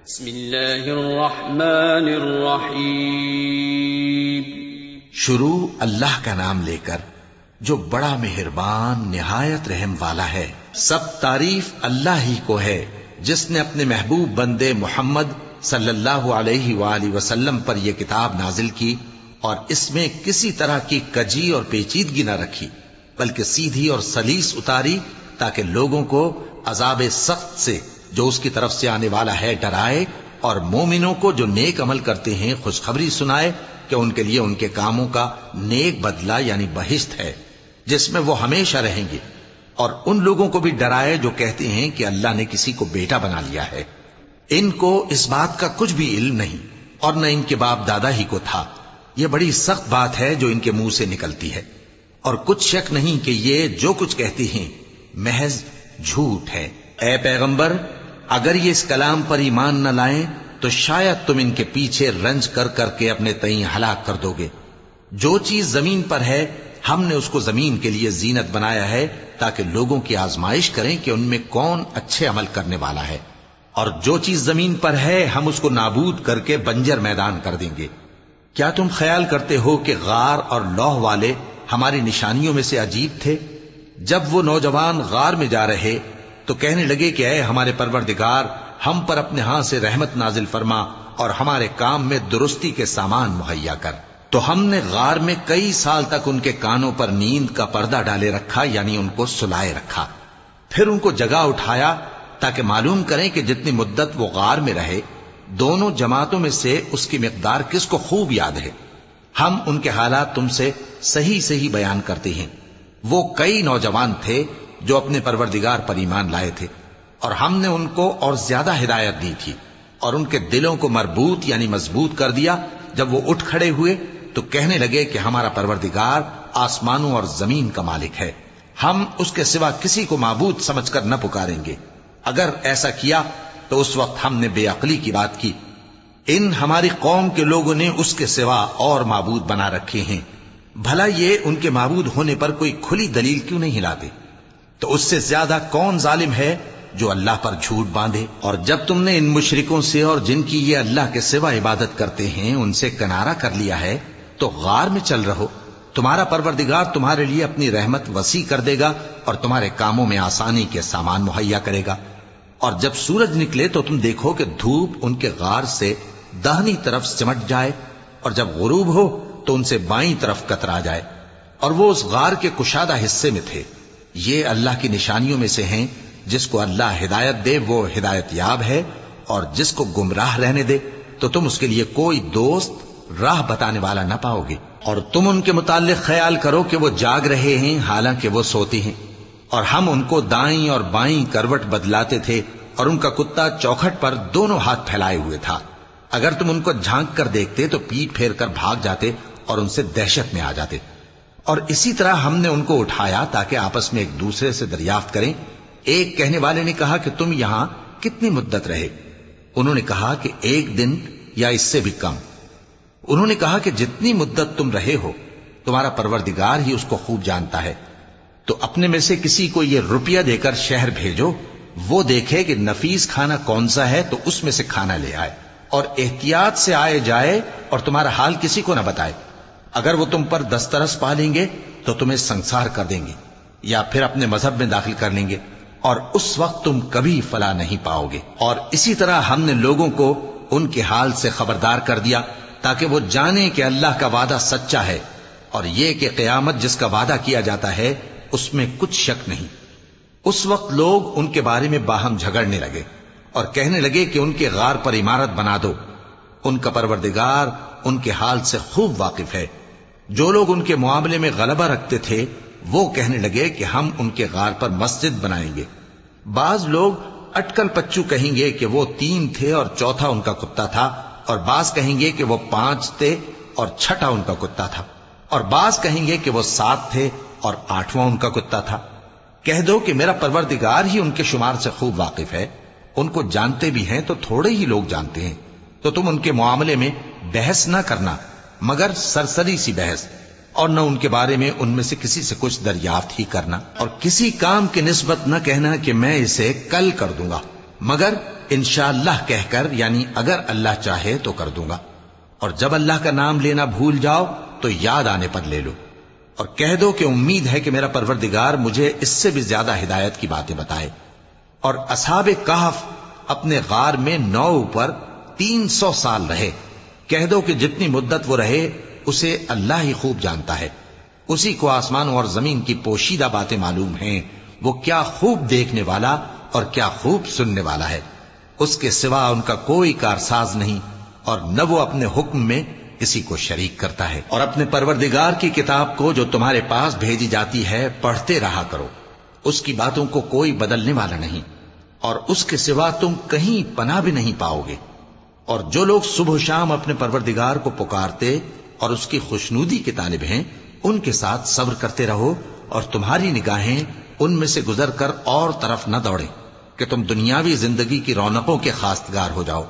بسم اللہ الرحمن الرحیم۔ شروع اللہ کا نام لے کر جو بڑا مہربان نہایت رحم والا ہے۔ سب تعریف اللہ ہی کو ہے جس نے اپنے محبوب بندے محمد صلی اللہ علیہ وآلہ وسلم پر یہ کتاب نازل کی اور اس میں کسی طرح کی کجی اور پیچیدگی نہ رکھی، بلکہ سیدھی اور سلیس اتاری تاکہ لوگوں کو عذاب سخت سے جو اس کی طرف سے آنے والا ہے ڈرائے، اور مومنوں کو جو نیک عمل کرتے ہیں خوشخبری سنائے کہ ان کے لیے ان کے کاموں کا نیک بدلہ یعنی بہشت ہے جس میں وہ ہمیشہ رہیں گے، اور ان لوگوں کو بھی ڈرائے جو کہتے ہیں کہ اللہ نے کسی کو بیٹا بنا لیا ہے۔ ان کو اس بات کا کچھ بھی علم نہیں اور نہ ان کے باپ دادا ہی کو تھا۔ یہ بڑی سخت بات ہے جو ان کے منہ سے نکلتی ہے، اور کچھ شک نہیں کہ یہ جو کچھ کہتے ہیں محض جھوٹ ہے۔ اے پیغمبر، اگر یہ اس کلام پر ایمان نہ لائیں تو شاید تم ان کے پیچھے رنج کر کر کے اپنے تئیں ہلاک کر دو گے۔ جو چیز زمین پر ہے ہم نے اس کو زمین کے لیے زینت بنایا ہے تاکہ لوگوں کی آزمائش کریں کہ ان میں کون اچھے عمل کرنے والا ہے، اور جو چیز زمین پر ہے ہم اس کو نابود کر کے بنجر میدان کر دیں گے۔ کیا تم خیال کرتے ہو کہ غار اور لوح والے ہماری نشانیوں میں سے عجیب تھے؟ جب وہ نوجوان غار میں جا رہے تو کہنے لگے کہ اے ہمارے پروردگار، ہم پر اپنے ہاں سے رحمت نازل فرما اور ہمارے کام میں درستی کے سامان مہیا کر۔ تو ہم نے غار میں کئی سال تک ان کے کانوں پر نیند کا پردہ ڈالے رکھا، یعنی ان کو سلائے رکھا، پھر ان کو جگا اٹھایا تاکہ معلوم کریں کہ جتنی مدت وہ غار میں رہے دونوں جماعتوں میں سے اس کی مقدار کس کو خوب یاد ہے۔ ہم ان کے حالات تم سے صحیح صحیح بیان کرتے ہیں۔ وہ کئی نوجوان تھے جو اپنے پروردگار پر ایمان لائے تھے، اور ہم نے ان کو اور زیادہ ہدایت دی تھی، اور ان کے دلوں کو مربوط یعنی مضبوط کر دیا۔ جب وہ اٹھ کھڑے ہوئے تو کہنے لگے کہ ہمارا پروردگار آسمانوں اور زمین کا مالک ہے، ہم اس کے سوا کسی کو معبود سمجھ کر نہ پکاریں گے۔ اگر ایسا کیا تو اس وقت ہم نے بے عقلی کی بات کی۔ ان ہماری قوم کے لوگوں نے اس کے سوا اور معبود بنا رکھے ہیں، بھلا یہ ان کے معبود ہونے پر کوئی کھلی دلیل کیوں نہیں لاتے؟ تو اس سے زیادہ کون ظالم ہے جو اللہ پر جھوٹ باندھے؟ اور جب تم نے ان مشرکوں سے اور جن کی یہ اللہ کے سوا عبادت کرتے ہیں ان سے کنارہ کر لیا ہے تو غار میں چل رہو، تمہارا پروردگار تمہارے لیے اپنی رحمت وسیع کر دے گا اور تمہارے کاموں میں آسانی کے سامان مہیا کرے گا۔ اور جب سورج نکلے تو تم دیکھو کہ دھوپ ان کے غار سے داہنی طرف سمٹ جائے، اور جب غروب ہو تو ان سے بائیں طرف کترا جائے، اور وہ اس غار کے کشادہ حصے میں تھے۔ یہ اللہ کی نشانیوں میں سے ہیں، جس کو اللہ ہدایت دے وہ ہدایت یاب ہے، اور جس کو گمراہ رہنے دے تو تم اس کے لیے کوئی دوست راہ بتانے والا نہ پاؤ گے۔ اور تم ان کے متعلق خیال کرو کہ وہ جاگ رہے ہیں حالانکہ وہ سوتے ہیں، اور ہم ان کو دائیں اور بائیں کروٹ بدلاتے تھے، اور ان کا کتا چوکھٹ پر دونوں ہاتھ پھیلائے ہوئے تھا۔ اگر تم ان کو جھانک کر دیکھتے تو پیٹ پھیر کر بھاگ جاتے اور ان سے دہشت میں آ جاتے۔ اور اسی طرح ہم نے ان کو اٹھایا تاکہ آپس میں ایک دوسرے سے دریافت کریں۔ ایک کہنے والے نے کہا کہ تم یہاں کتنی مدت رہے؟ انہوں نے کہا کہ 1 دن یا اس سے بھی کم۔ انہوں نے کہا کہ جتنی مدت تم رہے ہو تمہارا پروردگار ہی اس کو خوب جانتا ہے، تو اپنے میں سے کسی کو یہ روپیہ دے کر شہر بھیجو، وہ دیکھے کہ نفیس کھانا کون سا ہے تو اس میں سے کھانا لے آئے، اور احتیاط سے آئے جائے اور تمہارا حال کسی کو نہ بتائے۔ اگر وہ تم پر دسترس پا لیں گے تو تمہیں سنسار کر دیں گے یا پھر اپنے مذہب میں داخل کر لیں گے، اور اس وقت تم کبھی فلاح نہیں پاؤ گے۔ اور اسی طرح ہم نے لوگوں کو ان کے حال سے خبردار کر دیا تاکہ وہ جانیں کہ اللہ کا وعدہ سچا ہے، اور یہ کہ قیامت جس کا وعدہ کیا جاتا ہے اس میں کچھ شک نہیں۔ اس وقت لوگ ان کے بارے میں باہم جھگڑنے لگے اور کہنے لگے کہ ان کے غار پر عمارت بنا دو۔ ان کا پروردگار ان کے حال سے خوب واقف ہے۔ جو لوگ ان کے معاملے میں غلبہ رکھتے تھے وہ کہنے لگے کہ ہم ان کے غار پر مسجد بنائیں گے۔ بعض لوگ اٹکل پچو کہیں گے کہ وہ 3 تھے اور چوتھا ان کا کتا تھا، اور بعض کہیں گے کہ وہ 5 تھے اور چھٹا ان کا کتا تھا، اور بعض کہیں گے کہ وہ 7 تھے اور 8واں ان کا کتا تھا۔ کہہ دو کہ میرا پروردگار ہی ان کے شمار سے خوب واقف ہے، ان کو جانتے بھی ہیں تو تھوڑے ہی لوگ جانتے ہیں۔ تو تم ان کے معاملے میں بحث نہ کرنا مگر سرسری سی بحث، اور نہ ان کے بارے میں ان میں سے کسی سے کچھ دریافت ہی کرنا، اور کسی کام کی نسبت نہ کہنا کہ میں اسے کل کر دوں گا، مگر انشاءاللہ کہہ کر، یعنی اگر اللہ چاہے تو کر دوں گا، اور جب اللہ کا نام لینا بھول جاؤ تو یاد آنے پر لے لو، اور کہہ دو کہ امید ہے کہ میرا پروردگار مجھے اس سے بھی زیادہ ہدایت کی باتیں بتائے۔ اور اصحاب کہف اپنے غار میں 9 اوپر 300 سال رہے۔ کہہ دو کہ جتنی مدت وہ رہے اسے اللہ ہی خوب جانتا ہے، اسی کو آسمانوں اور زمین کی پوشیدہ باتیں معلوم ہیں، وہ کیا خوب دیکھنے والا اور کیا خوب سننے والا ہے۔ اس کے سوا ان کا کوئی کارساز نہیں، اور نہ وہ اپنے حکم میں کسی کو شریک کرتا ہے۔ اور اپنے پروردگار کی کتاب کو جو تمہارے پاس بھیجی جاتی ہے پڑھتے رہا کرو، اس کی باتوں کو کوئی بدلنے والا نہیں، اور اس کے سوا تم کہیں پناہ بھی نہیں پاؤ گے۔ اور جو لوگ صبح و شام اپنے پروردگار کو پکارتے اور اس کی خوشنودی کے طالب ہیں، ان کے ساتھ صبر کرتے رہو، اور تمہاری نگاہیں ان میں سے گزر کر اور طرف نہ دوڑیں کہ تم دنیاوی زندگی کی رونقوں کے خواستگار ہو جاؤ۔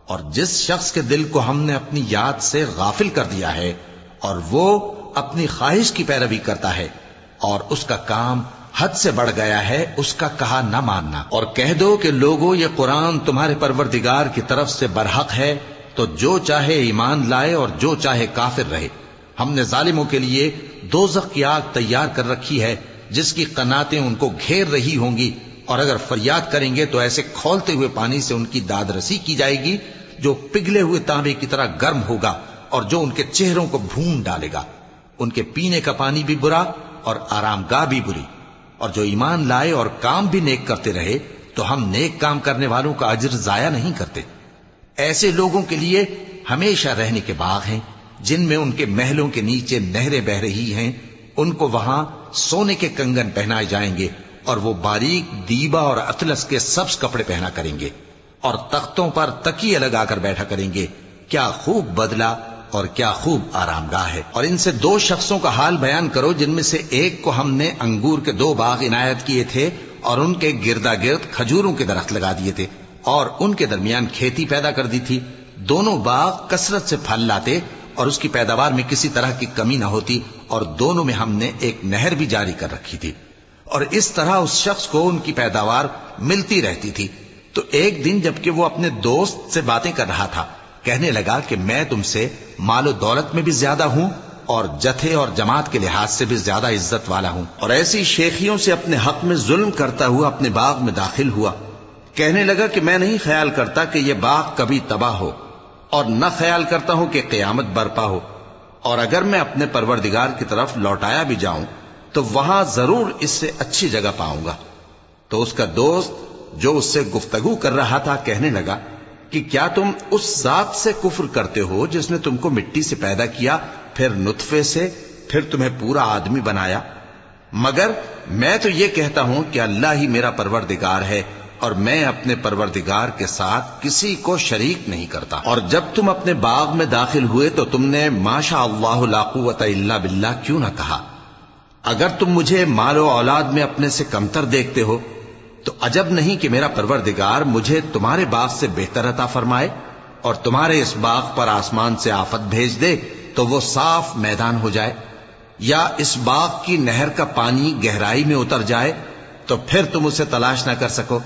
اور جس شخص کے دل کو ہم نے اپنی یاد سے غافل کر دیا ہے اور وہ اپنی خواہش کی پیروی کرتا ہے اور اس کا کام حد سے بڑھ گیا ہے، اس کا کہا نہ ماننا۔ اور کہہ دو کہ لوگوں، یہ قرآن تمہارے پروردگار کی طرف سے برحق ہے، تو جو چاہے ایمان لائے اور جو چاہے کافر رہے۔ ہم نے ظالموں کے لیے دوزخ کی آگ تیار کر رکھی ہے جس کی قناتیں ان کو گھیر رہی ہوں گی، اور اگر فریاد کریں گے تو ایسے کھولتے ہوئے پانی سے ان کی داد رسی کی جائے گی جو پگھلے ہوئے تانبے کی طرح گرم ہوگا، اور جو ان کے چہروں کو بھون ڈالے گا۔ ان کے پینے کا پانی بھی برا اور آرام گاہ بھی بری۔ اور جو ایمان لائے اور کام بھی نیک کرتے رہے تو ہم نیک کام کرنے والوں کا اجر ضائع نہیں کرتے۔ ایسے لوگوں کے لیے ہمیشہ رہنے کے باغ ہیں جن میں ان کے محلوں کے نیچے نہریں بہ رہی ہیں، ان کو وہاں سونے کے کنگن پہنائے جائیں گے، اور وہ باریک دیبا اور اطلس کے سبز کپڑے پہنا کریں گے، اور تختوں پر تکیے لگا کر بیٹھا کریں گے۔ کیا خوب بدلہ اور کیا خوب آرام گاہ ہے۔ اور ان سے 2 شخصوں کا حال بیان کرو جن میں سے ایک کو ہم نے انگور کے 2 باغ عنایت کیے تھے اور ان کے گردا گرد کھجوروں کے درخت لگا دیے تھے، اور ان کے درمیان کھیتی پیدا کر دی تھی۔ دونوں باغ کثرت سے پھل لاتے اور اس کی پیداوار میں کسی طرح کی کمی نہ ہوتی، اور دونوں میں ہم نے ایک نہر بھی جاری کر رکھی تھی، اور اس طرح اس شخص کو ان کی پیداوار ملتی رہتی تھی۔ تو ایک دن جبکہ وہ اپنے دوست سے باتیں کر رہا تھا، کہنے لگا کہ میں تم سے مال و دولت میں بھی زیادہ ہوں اور جتھے اور جماعت کے لحاظ سے بھی زیادہ عزت والا ہوں۔ اور ایسی شیخیوں سے اپنے حق میں ظلم کرتا ہوا اپنے باغ میں داخل ہوا۔ کہنے لگا کہ میں نہیں خیال کرتا کہ یہ باغ کبھی تباہ ہو، اور نہ خیال کرتا ہوں کہ قیامت برپا ہو، اور اگر میں اپنے پروردگار کی طرف لوٹایا بھی جاؤں تو وہاں ضرور اس سے اچھی جگہ پاؤں گا۔ تو اس کا دوست جو اس سے گفتگو کر رہا تھا کہنے لگا کہ کیا تم اس ذات سے کفر کرتے ہو جس نے تم کو مٹی سے پیدا کیا، پھر نطفے سے، پھر تمہیں پورا آدمی بنایا؟ مگر میں تو یہ کہتا ہوں کہ اللہ ہی میرا پروردگار ہے، اور میں اپنے پروردگار کے ساتھ کسی کو شریک نہیں کرتا۔ اور جب تم اپنے باغ میں داخل ہوئے تو تم نے ما شاء اللہ لا قوت الا باللہ کیوں نہ کہا؟ اگر تم مجھے مال و اولاد میں اپنے سے کمتر دیکھتے ہو تو عجب نہیں کہ میرا پروردگار مجھے تمہارے باغ سے بہتر عطا فرمائے، اور تمہارے اس باغ پر آسمان سے آفت بھیج دے تو وہ صاف میدان ہو جائے، یا اس باغ کی نہر کا پانی گہرائی میں اتر جائے تو پھر تم اسے تلاش نہ کر سکو،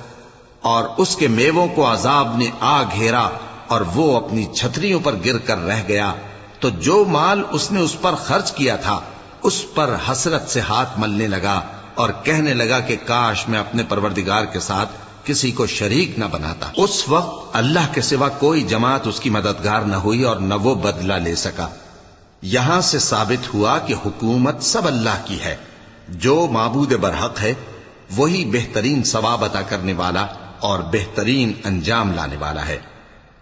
اور اس کے میووں کو عذاب نے آ گھیرا اور وہ اپنی چھتریوں پر گر کر رہ گیا، تو جو مال اس نے اس پر خرچ کیا تھا اس پر حسرت سے ہاتھ ملنے لگا اور کہنے لگا کہ کاش میں اپنے پروردگار کے ساتھ کسی کو شریک نہ بناتا۔ اس وقت اللہ کے سوا کوئی جماعت اس کی مددگار نہ ہوئی اور نہ وہ بدلہ لے سکا۔ یہاں سے ثابت ہوا کہ حکومت سب اللہ کی ہے، جو معبود برحق ہے وہی بہترین ثواب عطا کرنے والا اور بہترین انجام لانے والا ہے۔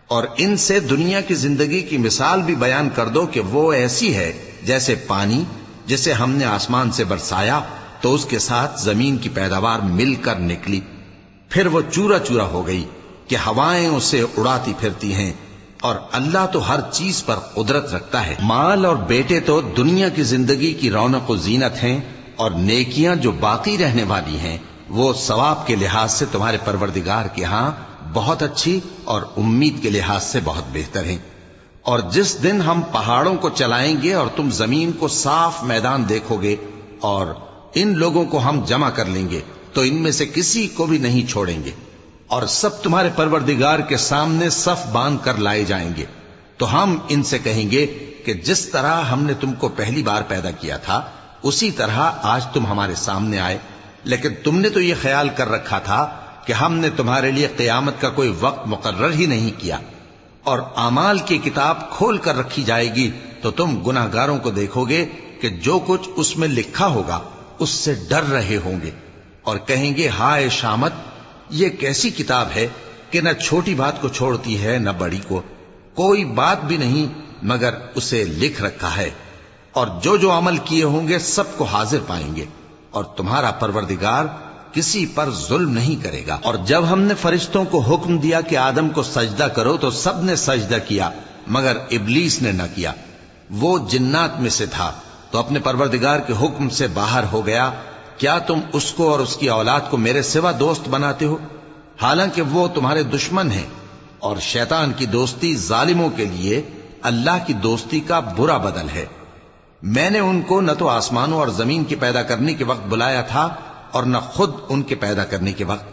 اور ان سے دنیا کی زندگی کی مثال بھی بیان کر دو کہ وہ ایسی ہے جیسے پانی جسے ہم نے آسمان سے برسایا تو اس کے ساتھ زمین کی پیداوار مل کر نکلی، پھر وہ چورا چورا ہو گئی کہ ہوائیں اسے اڑاتی پھرتی ہیں، اور اللہ تو ہر چیز پر قدرت رکھتا ہے۔ مال اور بیٹے تو دنیا کی زندگی کی رونق و زینت ہیں، اور نیکیاں جو باقی رہنے والی ہیں وہ ثواب کے لحاظ سے تمہارے پروردگار کے ہاں بہت اچھی اور امید کے لحاظ سے بہت بہتر ہیں۔ اور جس دن ہم پہاڑوں کو چلائیں گے اور تم زمین کو صاف میدان دیکھو گے، اور ان لوگوں کو ہم جمع کر لیں گے تو ان میں سے کسی کو بھی نہیں چھوڑیں گے، اور سب تمہارے پروردگار کے سامنے صف باندھ کر لائے جائیں گے، تو ہم ان سے کہیں گے کہ جس طرح ہم نے تم کو پہلی بار پیدا کیا تھا اسی طرح آج تم ہمارے سامنے آئے، لیکن تم نے تو یہ خیال کر رکھا تھا کہ ہم نے تمہارے لیے قیامت کا کوئی وقت مقرر ہی نہیں کیا، اور اعمال کی کتاب کھول کر رکھی جائے گی تو تم گناہگاروں کو دیکھو گے کہ جو کچھ اس میں لکھا ہوگا اس سے ڈر رہے ہوں گے، اور کہیں گے ہائے شامت، یہ کیسی کتاب ہے کہ نہ چھوٹی بات کو چھوڑتی ہے نہ بڑی کو، کوئی بات بھی نہیں مگر اسے لکھ رکھا ہے، اور جو جو عمل کیے ہوں گے سب کو حاضر پائیں گے، اور تمہارا پروردگار کسی پر ظلم نہیں کرے گا۔ اور جب ہم نے فرشتوں کو حکم دیا کہ آدم کو سجدہ کرو تو سب نے سجدہ کیا مگر ابلیس نے نہ کیا، وہ جنات میں سے تھا تو اپنے پروردگار کے حکم سے باہر ہو گیا۔ کیا تم اس کو اور اس کی اولاد کو میرے سوا دوست بناتے ہو، حالانکہ وہ تمہارے دشمن ہیں، اور شیطان کی دوستی ظالموں کے لیے اللہ کی دوستی کا برا بدل ہے۔ میں نے ان کو نہ تو آسمانوں اور زمین کی پیدا کرنے کے وقت بلایا تھا اور نہ خود ان کے پیدا کرنے کے وقت،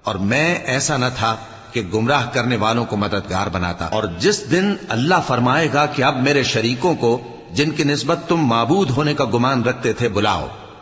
اور میں ایسا نہ تھا کہ گمراہ کرنے والوں کو مددگار بناتا۔ اور جس دن اللہ فرمائے گا کہ اب میرے شریکوں کو جن کی نسبت تم معبود ہونے کا گمان رکھتے تھے بلاؤ،